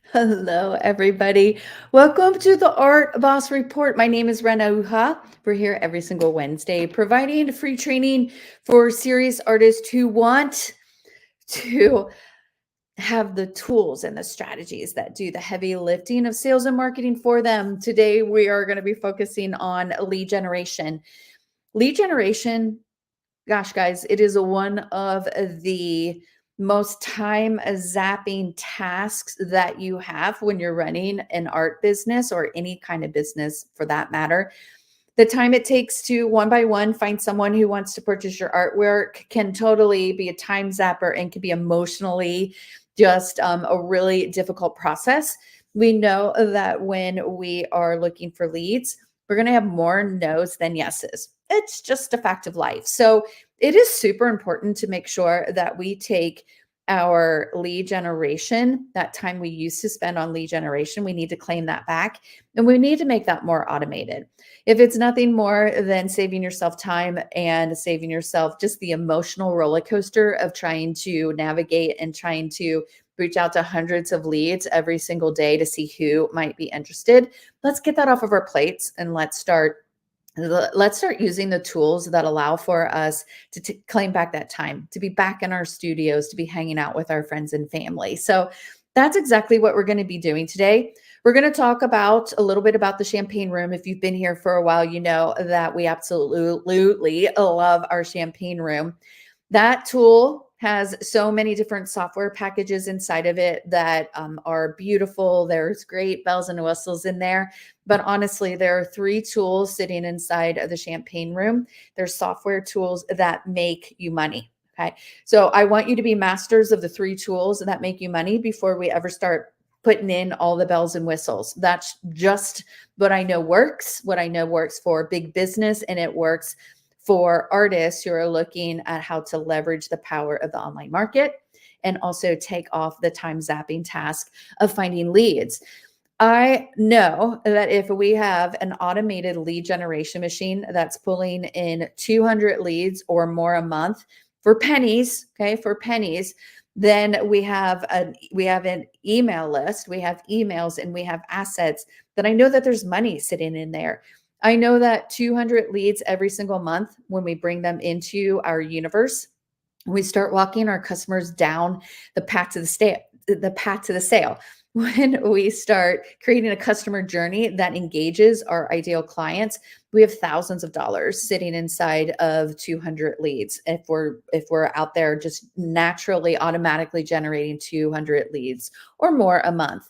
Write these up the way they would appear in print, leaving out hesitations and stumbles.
Hello, everybody. Welcome to the Art Boss Report. My name is Rena Uha. We're here every single Wednesday providing free training for serious artists who want to have the tools and the strategies that do the heavy lifting of sales and marketing for them. Today, we are going to be focusing on lead generation. Lead generation, gosh, guys, it is one of the most time zapping tasks that you have when you're running an art business or any kind of business for that matter. The time it takes to one by one find someone who wants to purchase your artwork can totally be a time zapper and can be emotionally just a really difficult process. We know that when we are looking for leads, we're going to have more no's than yeses. It's just a fact of life. So it is super important to make sure that we take our lead generation, that time we used to spend on lead generation, we need to claim that back and we need to make that more automated. If it's nothing more than saving yourself time and saving yourself just the emotional roller coaster of trying to navigate and trying to reach out to hundreds of leads every single day to see who might be interested, let's get that off of our plates and let's start using the tools that allow for us to claim back that time, to be back in our studios, to be hanging out with our friends and family. So that's exactly what we're going to be doing today. We're going to talk about a little bit about the Champagne Room. If you've been here for a while, you know that we absolutely love our Champagne Room. That tool has so many different software packages inside of it that are beautiful. There's great bells and whistles in there. But honestly, there are three tools sitting inside of the Champagne Room. There's software tools that make you money. Okay. So I want you to be masters of the three tools that make you money before we ever start putting in all the bells and whistles. That's just what I know works, for big business, and it works for artists who are looking at how to leverage the power of the online market and also take off the time zapping task of finding leads. I know that if we have an automated lead generation machine that's pulling in 200 leads or more a month for pennies, okay, for pennies, then we have an email list, we have emails, and we have assets that I know that there's money sitting in there. I know that 200 leads every single month, when we bring them into our universe, we start walking our customers down the path to the sale. When we start creating a customer journey that engages our ideal clients, we have thousands of dollars sitting inside of 200 leads. If we're out there just naturally, automatically generating 200 leads or more a month.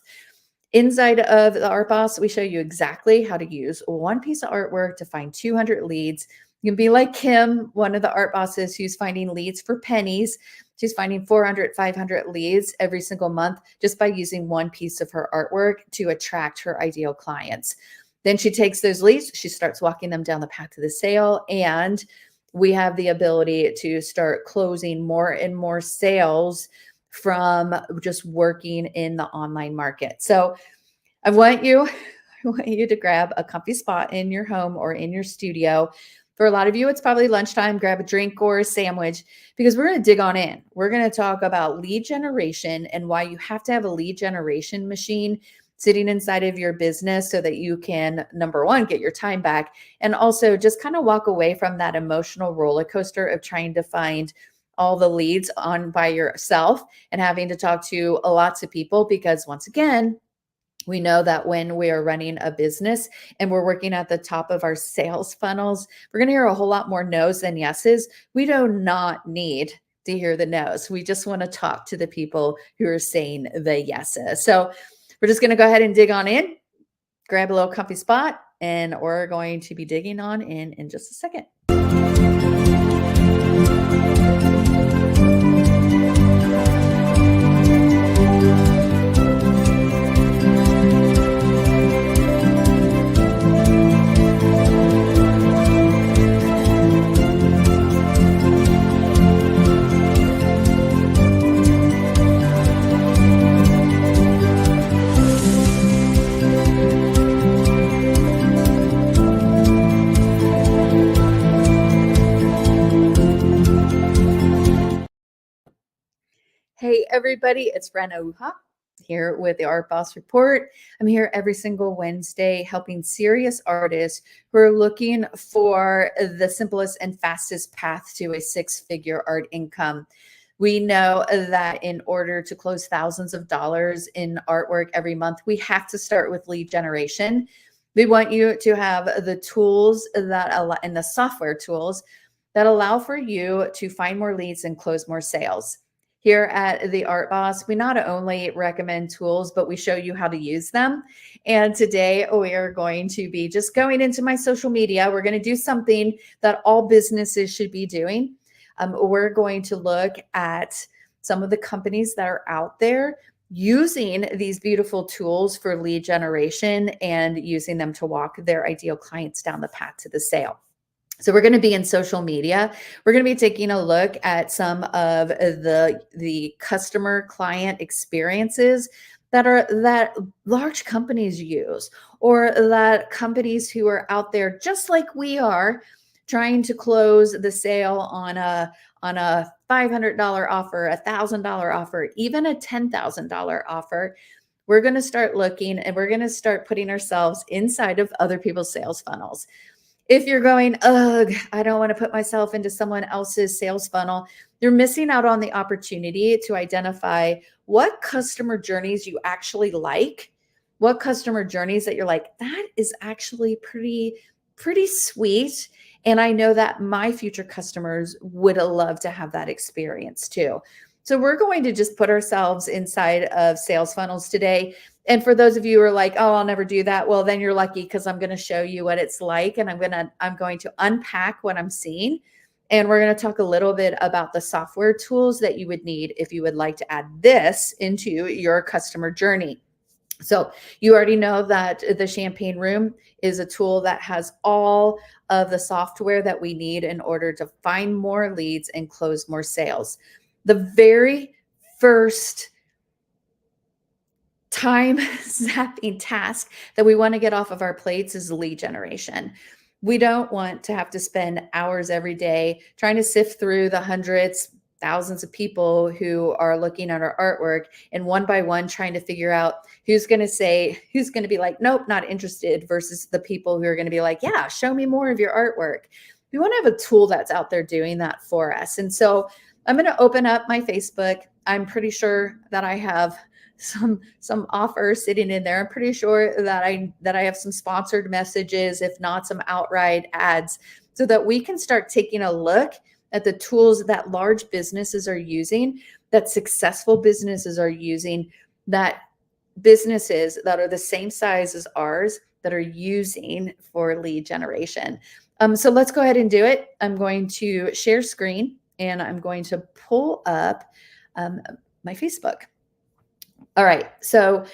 Inside of the Art Boss, we show you exactly how to use one piece of artwork to find 200 leads. You can be like Kim, one of the art bosses who's finding leads for pennies. She's finding 400, 500 leads every single month just by using one piece of her artwork to attract her ideal clients. Then she takes those leads, she starts walking them down the path to the sale, and we have the ability to start closing more and more sales from just working in the online market. So I want you to grab a comfy spot in your home or in your studio. For a lot of you, it's probably lunchtime. Grab a drink or a sandwich because we're going to dig on in. We're going to talk about lead generation and why you have to have a lead generation machine sitting inside of your business so that you can, number one, get your time back, and also just kind of walk away from that emotional roller coaster of trying to find all the leads on by yourself and having to talk to lots of people. Because once again, we know that when we are running a business and we're working at the top of our sales funnels, we're going to hear a whole lot more no's than yeses. We do not need to hear the no's. We just want to talk to the people who are saying the yeses. So we're just going to go ahead and dig on in, grab a little comfy spot, and we're going to be digging on in just a second. Hey, everybody, it's Rena Uha here with the Art Boss Report. I'm here every single Wednesday helping serious artists who are looking for the simplest and fastest path to a six-figure art income. We know that in order to close thousands of dollars in artwork every month, we have to start with lead generation. We want you to have the tools that allow, and the software tools that allow for you to find more leads and close more sales. Here at the Art Boss, we not only recommend tools, but we show you how to use them. And today we are going to be just going into my social media. We're going to do something that all businesses should be doing. We're going to look at some of the companies that are out there using these beautiful tools for lead generation and using them to walk their ideal clients down the path to the sale. So we're going to be in social media. We're going to be taking a look at some of the customer client experiences that large companies use, or that companies who are out there just like we are trying to close the sale on a $500 offer, a $1,000 offer, even a $10,000 offer. We're going to start looking and we're going to start putting ourselves inside of other people's sales funnels. If you're going, ugh, I don't want to put myself into someone else's sales funnel, you're missing out on the opportunity to identify what customer journeys you actually like, what customer journeys that you're like, that is actually pretty sweet. And I know that my future customers would love to have that experience too. So we're going to just put ourselves inside of sales funnels today. And for those of you who are like, oh, I'll never do that. Well, then you're lucky, because I'm going to show you what it's like. And I'm going to unpack what I'm seeing. And we're going to talk a little bit about the software tools that you would need if you would like to add this into your customer journey. So you already know that the Champagne Room is a tool that has all of the software that we need in order to find more leads and close more sales. The very first time zapping task that we want to get off of our plates is lead generation. We don't want to have to spend hours every day trying to sift through the hundreds, thousands of people who are looking at our artwork and one by one trying to figure out who's going to be like, nope, not interested, versus the people who are going to be like, yeah, show me more of your artwork. We want to have a tool that's out there doing that for us. And so I'm going to open up my Facebook. I'm pretty sure that I have some offers sitting in there. I'm pretty sure that I have some sponsored messages, if not some outright ads, so that we can start taking a look at the tools that large businesses are using, that successful businesses are using, that businesses that are the same size as ours that are using for lead generation. So let's go ahead and do it. I'm going to share screen and I'm going to pull up my Facebook. All right, so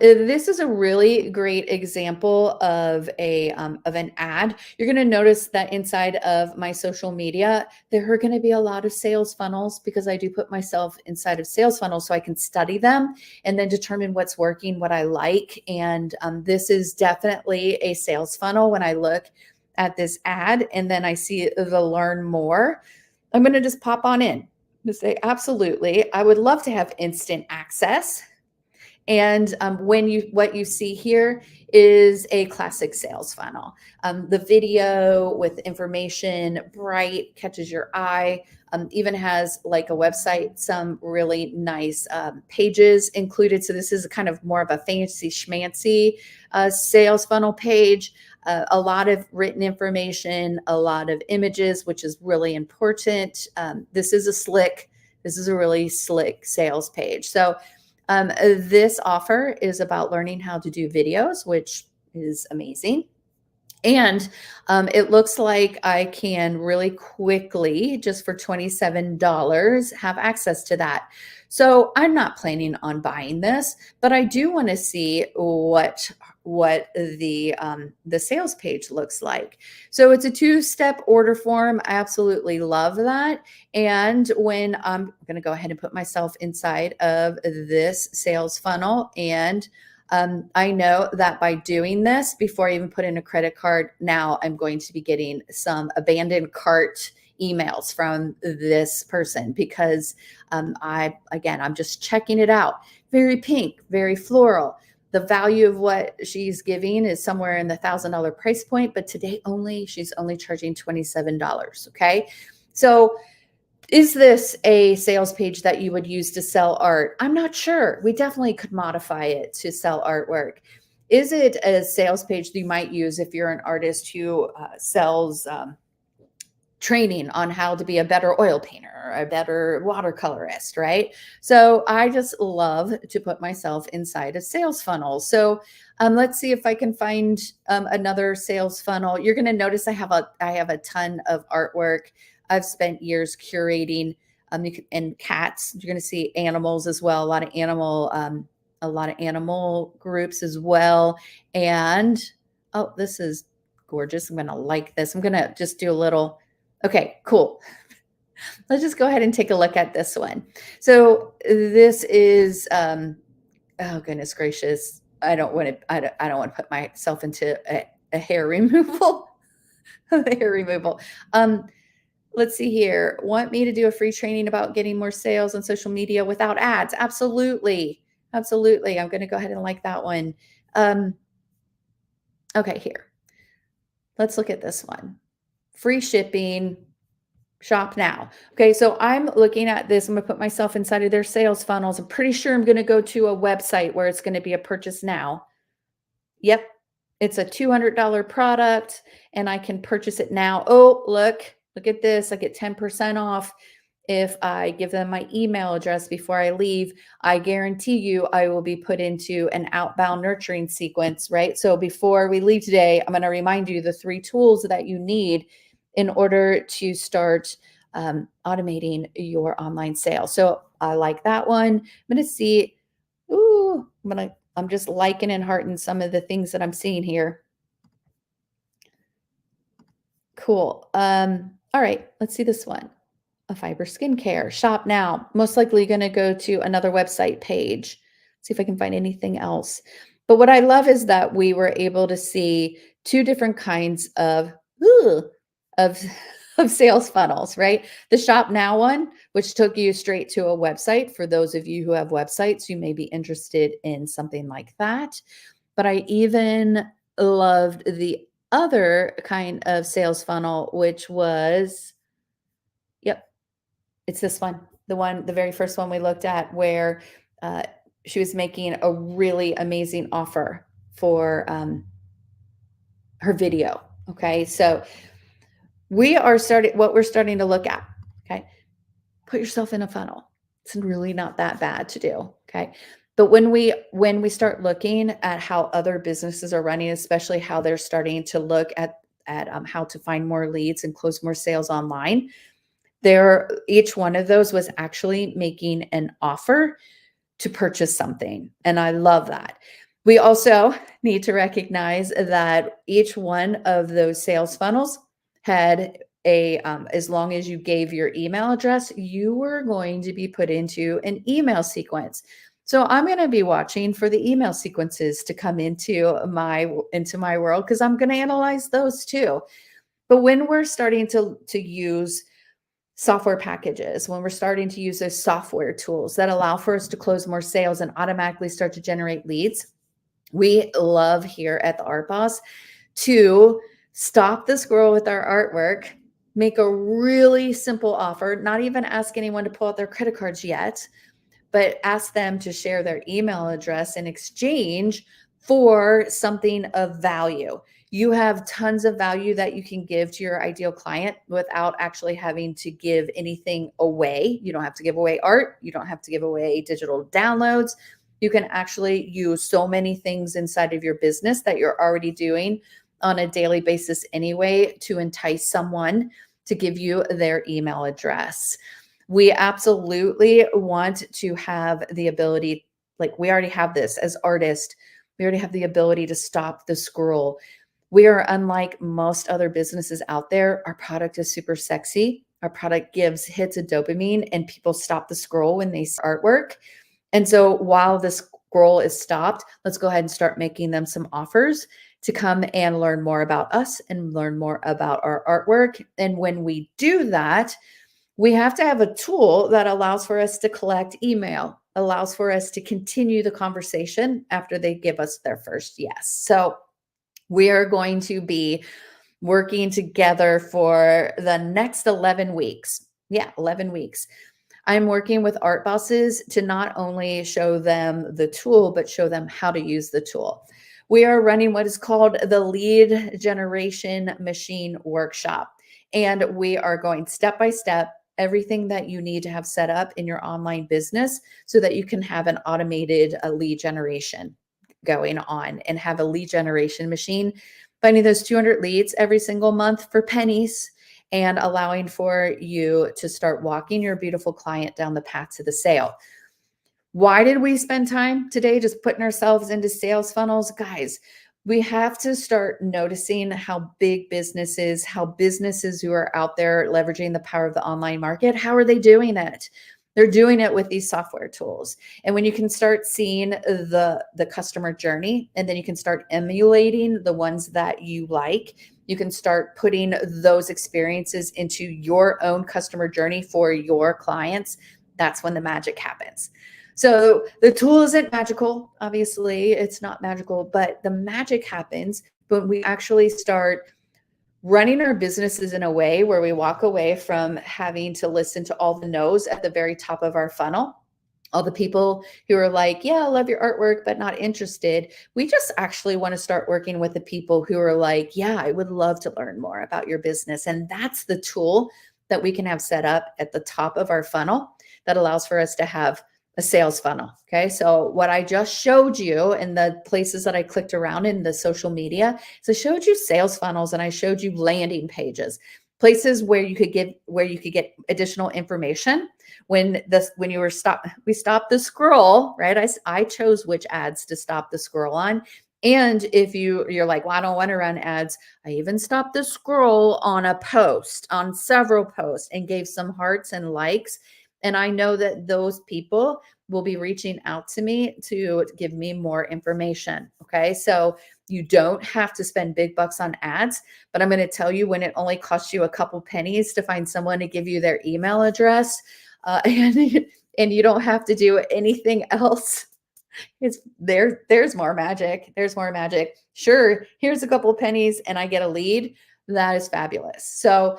this is a really great example of an ad. You're going to notice that inside of my social media, there are going to be a lot of sales funnels, because I do put myself inside of sales funnels so I can study them and then determine what's working, what I like. And this is definitely a sales funnel. When I look at this ad and then I see the learn more, I'm going to just pop on in to say, absolutely, I would love to have instant access. And what you see here is a classic sales funnel. The video with information, bright, catches your eye, even has like a website, some really nice pages included. So this is kind of more of a fancy schmancy sales funnel page. A lot of written information, a lot of images, which is really important. This is a really slick sales page. So this offer is about learning how to do videos, which is amazing. And it looks like I can really quickly, just for $27, have access to that. So I'm not planning on buying this, but I do want to see what the sales page looks like. So it's a two-step order form. I absolutely love that. And when I'm going to go ahead and put myself inside of this sales funnel, and I know that by doing this, before I even put in a credit card, now I'm going to be getting some abandoned cart emails from this person because I'm just checking it out. Very pink, very floral. The value of what she's giving is somewhere in the $1,000 price point, but today she's only charging $27. Okay. So is this a sales page that you would use to sell art? I'm not sure. We definitely could modify it to sell artwork. Is it a sales page that you might use if you're an artist who sells training on how to be a better oil painter or a better watercolorist, right? So I just love to put myself inside a sales funnel. So let's see if I can find another sales funnel. You're going to notice I have a ton of artwork. I've spent years curating and cats. You're going to see animals as well. A lot of animal groups as well. And oh, this is gorgeous. I'm going to like this. I'm going to just do a little. Okay, cool. Let's just go ahead and take a look at this one. So this is, oh goodness gracious. I don't want to put myself into a hair removal, hair removal. Let's see here. Want me to do a free training about getting more sales on social media without ads? Absolutely. Absolutely. I'm going to go ahead and like that one. Okay, here. Let's look at this one. Free shipping, shop now. Okay, so I'm looking at this. I'm going to put myself inside of their sales funnels. I'm pretty sure I'm going to go to a website where it's going to be a purchase now. Yep, it's a $200 product and I can purchase it now. Oh, look at this. I get 10% off if I give them my email address before I leave. I guarantee you I will be put into an outbound nurturing sequence, right? So before we leave today, I'm going to remind you the 3 tools that you need in order to start automating your online sale. So I like that one. I'm going to see, I'm just liking and hearting some of the things that I'm seeing here. Cool. All right, let's see this one. A fiber skincare, shop now. Most likely going to go to another website page. See if I can find anything else. But what I love is that we were able to see 2 different kinds of of sales funnels, right? The shop now one, which took you straight to a website. For those of you who have websites, you may be interested in something like that. But I even loved the other kind of sales funnel, which was, yep, it's this one, the very first one we looked at, where she was making a really amazing offer for her video. Okay, so what we're starting to look at. Okay, put yourself in a funnel. It's really not that bad to do. Okay, but when we start looking at how other businesses are running, especially how they're starting to look at how to find more leads and close more sales online, each one of those was actually making an offer to purchase something. And I love that. We also need to recognize that each one of those sales funnels had as long as you gave your email address, you were going to be put into an email sequence. So I'm going to be watching for the email sequences to come into my world, because I'm going to analyze those too. But when we're starting to use software packages, when we're starting to use those software tools that allow for us to close more sales and automatically start to generate leads, we love here at the Art Boss to stop the scroll with our artwork, make a really simple offer, not even ask anyone to pull out their credit cards yet, but ask them to share their email address in exchange for something of value. You have tons of value that you can give to your ideal client without actually having to give anything away. You don't have to give away art. You don't have to give away digital downloads. You can actually use so many things inside of your business that you're already doing on a daily basis anyway to entice someone to give you their email address. We absolutely want to have the ability, like we already have this as artists, we already have the ability to stop the scroll. We are unlike most other businesses out there. Our product is super sexy. Our product gives hits of dopamine and people stop the scroll when they see artwork. And so while the scroll is stopped, let's go ahead and start making them some offers to come and learn more about us and learn more about our artwork. And when we do that, we have to have a tool that allows for us to collect email, allows for us to continue the conversation after they give us their first yes. So we are going to be working together for the next 11 weeks. Yeah, 11 weeks. I'm working with art bosses to not only show them the tool, but show them how to use the tool. We are running what is called the Lead Generation Machine Workshop. And we are going step by step, everything that you need to have set up in your online business so that you can have an automated lead generation going on and have a lead generation machine, finding those 200 leads every single month for pennies and allowing for you to start walking your beautiful client down the path to the sale. Why did we spend time today just putting ourselves into sales funnels? Guys, we have to start noticing how big businesses, how businesses who are out there leveraging the power of the online market, how are they doing it? They're doing it with these software tools. And when you can start seeing the customer journey, and then you can start emulating the ones that you like, you can start putting those experiences into your own customer journey for your clients. That's when the magic happens. So the tool isn't magical. Obviously, it's not magical, but the magic happens when we actually start running our businesses in a way where we walk away from having to listen to all the no's at the very top of our funnel. All the people who are like, yeah, I love your artwork, but not interested. We just actually want to start working with the people who are like, yeah, I would love to learn more about your business. And that's the tool that we can have set up at the top of our funnel that allows for us to have a sales funnel. Okay. So what I just showed you in the places that I clicked around in the social media, so I showed you sales funnels and I showed you landing pages, places where you could get additional information when we stopped the scroll, right? I chose which ads to stop the scroll on. And if you're like, well, I don't want to run ads, I even stopped the scroll on a post, on several posts, and gave some hearts and likes. And I know that those people will be reaching out to me to give me more information. Okay. So you don't have to spend big bucks on ads, but I'm going to tell you when it only costs you a couple pennies to find someone to give you their email address, and you don't have to do anything else. There's more magic. There's more magic. Sure. Here's a couple pennies and I get a lead. That is fabulous. So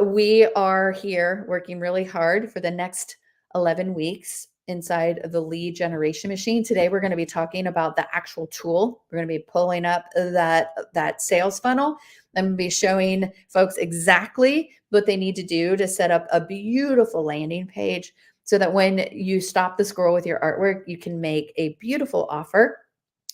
we are here working really hard for the next 11 weeks inside of the lead generation machine. Today, we're going to be talking about the actual tool. We're going to be pulling up that sales funnel. I'm going to be showing folks exactly what they need to do to set up a beautiful landing page so that when you stop the scroll with your artwork, you can make a beautiful offer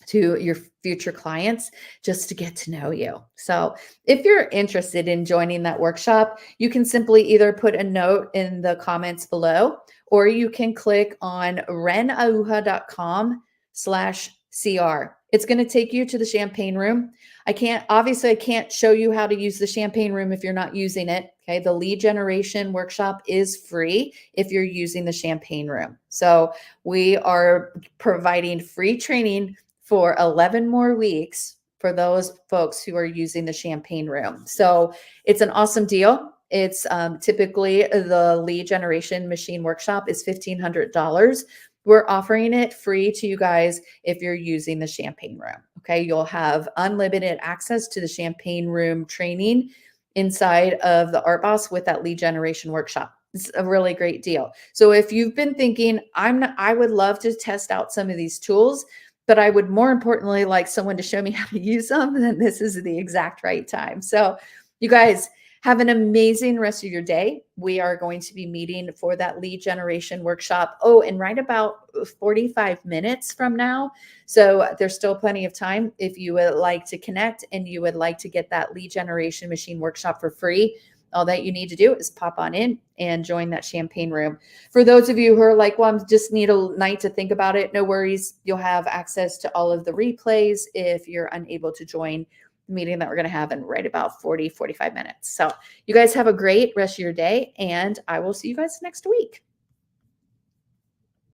to your future clients just to get to know you. So if you're interested in joining that workshop, you can simply either put a note in the comments below, or you can click on renauja.com/CR. It's going to take you to the champagne room. I can't show you how to use the champagne room if you're not using it. Okay. The lead generation workshop is free if you're using the champagne room. So we are providing free training for 11 more weeks for those folks who are using the champagne room. So it's an awesome deal. It's typically the lead generation machine workshop is $1,500. We're offering it free to you guys if you're using the champagne room. Okay. You'll have unlimited access to the champagne room training inside of the Art Boss with that lead generation workshop. It's a really great deal. So if you've been thinking, I would love to test out some of these tools, but I would more importantly like someone to show me how to use them, then this is the exact right time. So you guys have an amazing rest of your day. We are going to be meeting for that lead generation workshop. Oh, and right about 45 minutes from now. So there's still plenty of time if you would like to connect and you would like to get that lead generation machine workshop for free. All that you need to do is pop on in and join that champagne room. For those of you who are like, well, I just need a night to think about it, no worries. You'll have access to all of the replays if you're unable to join the meeting that we're going to have in right about 45 minutes. So you guys have a great rest of your day, and I will see you guys next week.